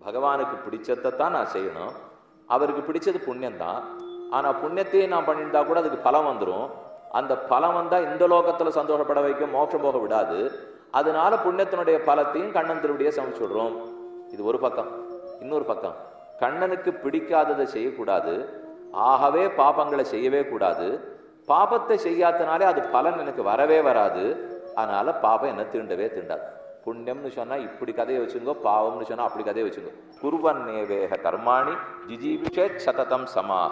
பகவானுக்கு பிடிச்சதை தான் நான் செய்யணும். அவருக்கு பிடிச்சது புண்ணியம்தான். ஆனால் புண்ணியத்தையே நான் பண்ணியிருந்தா கூட அதுக்கு பலம் வந்துடும். அந்த பலம் வந்தால் இந்த லோகத்தில் சந்தோஷப்பட வைக்க மோட்சம் போக விடாது. அதனால புண்ணியத்தினுடைய பலத்தையும் கண்ணன் திருவடியை சமைச்சு விடுறோம். இது ஒரு பக்கம். இன்னொரு பக்கம், கண்ணனுக்கு பிடிக்காததை செய்யக்கூடாது, ஆகவே பாபங்களை செய்யவே கூடாது. பாபத்தை செய்யாதனாலே அது பலன் எனக்கு வரவே வராது. அதனால பாபம் என்ன தீண்டவே தீண்டாது. புண்ணியம்னு சொன்னா இப்படி கதையை வச்சுங்கோ, பாவம்னு சொன்னா அப்படி கதையை வச்சுங்கோ. குர்வன்னேவேஹ கர்மாணி ஜிஜீவிஷேத் சததம் சமாக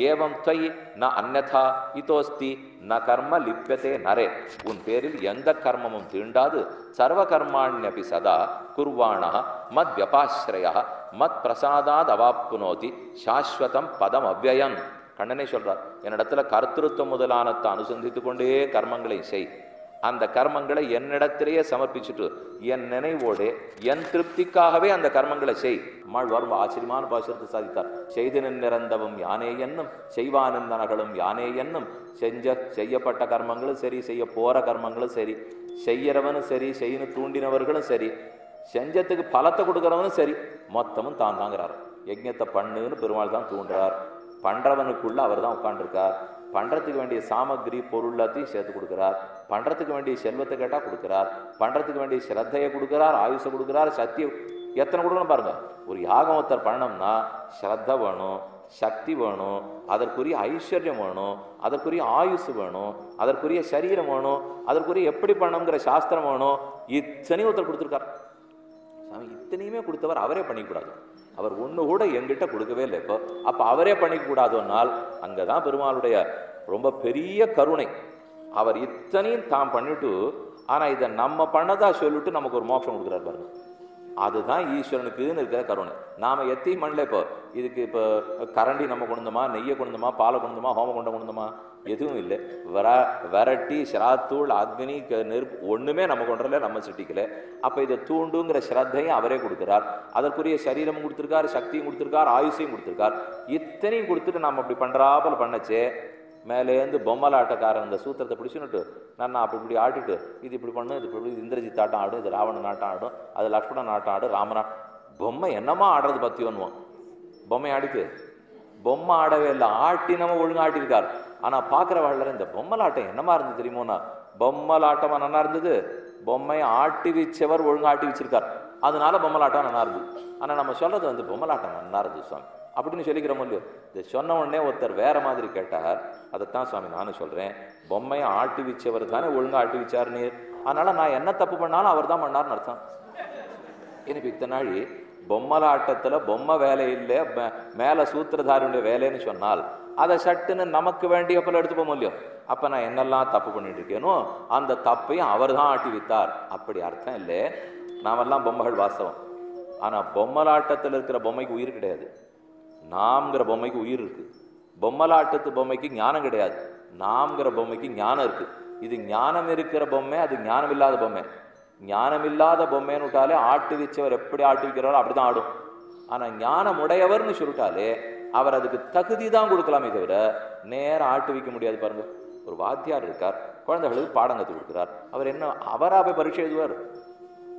ஏவம் त्वयि ந அன்யதா இதோஸ்தி ந கர்ம லிப்யதே நரே. உன் பேரில் எந்த கர்மமும் தீண்டாது. சர்வ கர்மாண்யபி சதா குர்வாணः மத் வியபாஸ்ரயः மத் பிரசாதாத் அவாப்னோதி சாஸ்வதம் பதம் அவ்யயம். கண்ணனே சொல்றார், என்னிடத்துல கர்த்திருவம் முதலானத்தை அனுசந்தித்து கொண்டே கர்மங்களை செய். அந்த கர்மங்களை என்னிடத்திலேயே சமர்ப்பிச்சுட்டு என் நினைவோடு என் திருப்திக்காகவே அந்த கர்மங்களை செய். அம்மாழ்வார் ஆச்சரியமான பாசுரத்தை சாதித்தார். செய்து நிறந்தவும் யானே என்னும் செய்வானின் நனகளும் யானே என்னும். செய்யப்பட்ட கர்மங்களும் சரி, செய்ய போற கர்மங்களும் சரி, செய்யறவனும் சரி, செய்யணும் தூண்டினவர்களும் சரி, செஞ்சத்துக்கு பலத்தை கொடுக்கறவனும் சரி, மொத்தமும் தான் தாங்கிறார். யஜ்ஞத்தை பண்ணுன்னு பெருமாள் தான் தூண்டுறார். பண்றவனுக்குள்ள அவர் தான் உட்காண்டிருக்கார். பண்றதுக்கு வேண்டிய சாமகிரி பொருளாத்தையும் சேர்த்து கொடுக்கிறார். பண்றதுக்கு வேண்டிய செல்வத்தை கேட்டா கொடுக்கிறார். பண்றதுக்கு வேண்டிய ஸ்ரத்தையை கொடுக்கிறார், ஆயுஷை கொடுக்கிறார், சக்தி எத்தனை கொடுக்கணும் பாருங்க. ஒரு யாகம் ஒருத்தர் பண்ணணும்னா ஸ்ரத்த வேணும், சக்தி வேணும், அதற்குரிய ஐஸ்வர்யம் வேணும், அதற்குரிய ஆயுசு வேணும், அதற்குரிய சரீரம் வேணும், அதற்குரிய எப்படி பண்ணணுங்கிற சாஸ்திரம் வேணும். இத்தனையும் ஒருத்தர் கொடுத்துருக்கார். சாமி இத்தனையுமே கொடுத்தவர் அவரே பண்ணிக்கூடாது. அவர் ஒன்று கூட எங்கிட்ட கொடுக்கவே இல்லை. இப்போ அப்போ அவரே பண்ணிக்க கூடாதுன்னால் அங்கதான் பெருமாளுடைய ரொம்ப பெரிய கருணை. அவர் இத்தனையும் தான் பண்ணிட்டு ஆனா இதை நம்ம பண்ணதா சொல்லிட்டு நமக்கு ஒரு மோட்சம் கொடுக்குறாரு பாருங்க. அதுதான் ஈஸ்வரனுக்குன்னு இருக்கிற கருணை. நாம எத்தையும் பண்ணல. இப்போ இதுக்கு இப்போ கரண்டி நம்ம கொண்டுமா, நெய்யை கொண்டுமா, பாலை கொண்டுமா, ஹோமகுண்டம் கொண்டுமா, எதுவும் இல்லை. விரட்டி சிராத்தூள் அக்னி நெருப்பு ஒண்ணுமே நம்ம கொண்டுல, நம்ம சிட்டிக்கல. அப்ப இதை தூண்டுங்கிற ஸ்ரத்தையும் அவரே கொடுக்கிறார். அதற்குரிய சரீரமும் கொடுத்திருக்கார், சக்தியும் கொடுத்திருக்கார், ஆயுசையும் கொடுத்திருக்கார். இத்தனையும் கொடுத்துட்டு நம்ம அப்படி பண்றாப்புல பண்ணச்சே மேலேருந்து பொம்மலாட்டக்காரன் இந்த சூத்திரத்தை பிடிச்சுன்னுட்டு நான் அப்படி இப்படி ஆட்டிட்டு இது இப்படி பண்ணு, இது இப்படி இந்திரஜித் ஆட்டம் ஆடும், இது ராவணன் ஆட்டம் ஆடும், அது லக்ஷ்மணன் ஆட்டம் ஆடும், ராமனா பொம்மை என்னமா ஆடுறது பத்தியோன்னுவோம். பொம்மை ஆடிட்டு பொம்மை ஆடவே இல்லை, ஆட்டினவன் ஒழுங்கு ஆட்டிருக்கார். ஆனா பாக்குற வாழ்ல இந்த பொம்மலாட்டம் என்னமா இருந்தது தெரியுமோனா, பொம்மலாட்டமா நல்லா இருந்தது, பொம்மையை ஆட்டி வச்சவர் ஒழுங்கு ஆட்டி வச்சிருக்கார், அதனால பொம்மலாட்டம் நல்லா இருந்தது. ஆனா நம்ம சொல்றது வந்து பொம்மலாட்டம் நல்லா இருந்தது சுவாமி அப்படின்னு சொல்லிக்கிறோம் இல்லையோ. இதை சொன்ன உடனே ஒருத்தர் வேற மாதிரி கேட்டார். அதைத்தான் சுவாமி நானும் சொல்றேன். பொம்மையை ஆட்டி வச்சவர் தானே ஒழுங்கா ஆட்டி வச்சார் நீர், அதனால நான் என்ன தப்பு பண்ணாலும் அவர் தான் பண்ணார்னு அர்த்தம். எனக்கு இத்தனை நாள் பொம்மலாட்டத்துல பொம்மை வேலை இல்லை, மேல சூத்திரதாரியுடைய வேலைன்னு சொன்னால் அதை சட்டுன்னு நமக்கு வேண்டிய போல எடுத்துப்போம் இல்லையோ. அப்ப நான் என்னெல்லாம் தப்பு பண்ணிட்டு இருக்கேனோ அந்த தப்பையும் அவர் தான் ஆட்டி வைத்தார், அப்படி அர்த்தம் இல்லை. நாமெல்லாம் பொம்மைகள் வாஸ்தவம். ஆனா பொம்மலாட்டத்தில் இருக்கிற பொம்மைக்கு உயிர் கிடையாது, நாம்ங்கிற பொம்மைக்கு உயிர் இருக்கு. பொம்மலாட்டத்து பொம்மைக்கு ஞானம் கிடையாது, நாம்ங்கிற பொம்மைக்கு ஞானம் இருக்கு. இது ஞானம் இருக்கிற பொம்மை, அது ஞானம் இல்லாத பொம்மை. ஞானம் இல்லாத பொம்மைன்னு விட்டாலே ஆட்டு வச்சவர் எப்படி ஆட்டு வைக்கிறாரோ அப்படிதான் ஆடும். ஆனா ஞானம் உடையவர்னு சொல்லிட்டாலே அவர் அதுக்கு தகுதி தான் கொடுக்கலாமே தவிர நேரம் ஆட்டு வைக்க முடியாது. பாருங்க, ஒரு வாத்தியார் இருக்கார், குழந்தைகளுக்கு பாடம் கற்றுக் கொடுக்குறார். அவர் என்ன அவரா போய் பரீட்சை எழுதுவார்?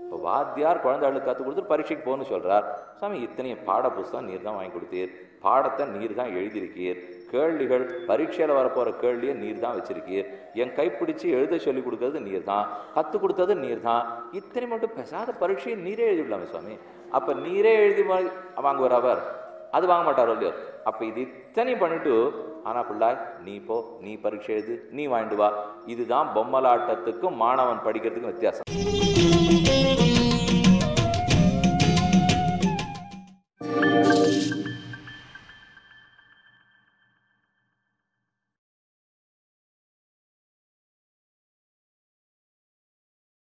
இப்போ வாத்தியார் குழந்தைகளுக்கு கற்றுக் கொடுத்து பரீட்சைக்கு போகணும்னு சொல்றார். சாமி இத்தனையும் பாட புஸ்தகம் நீர் தான் வாங்கி கொடுத்தீர், பாடத்தை நீர் தான் எழுதியிருக்கீர், கேள்விகள் பரீட்சையில் வரப்போகிற கேள்வியை நீர் தான் வச்சிருக்கீர், என் கைப்பிடிச்சு எழுத சொல்லி கொடுக்கறது நீர் தான், கற்றுக் கொடுத்தது நீர் தான், இத்தனை மட்டும் பேசாத பரீட்சையை நீரே எழுதிவிடலாமே சுவாமி. அப்போ நீரே எழுதி வாங்குவார் அவர், அது வாங்க மாட்டாரோ இல்லையோ. அப்போ இது இத்தனையும் பண்ணிட்டு ஆனா பிள்ளாய் நீ போ, நீ பரீட்சை எழுது, நீ வாங்கிட்டு வா. இதுதான் பொம்மலாட்டத்துக்கும் மாணவன் படிக்கிறதுக்கும் வித்தியாசம்.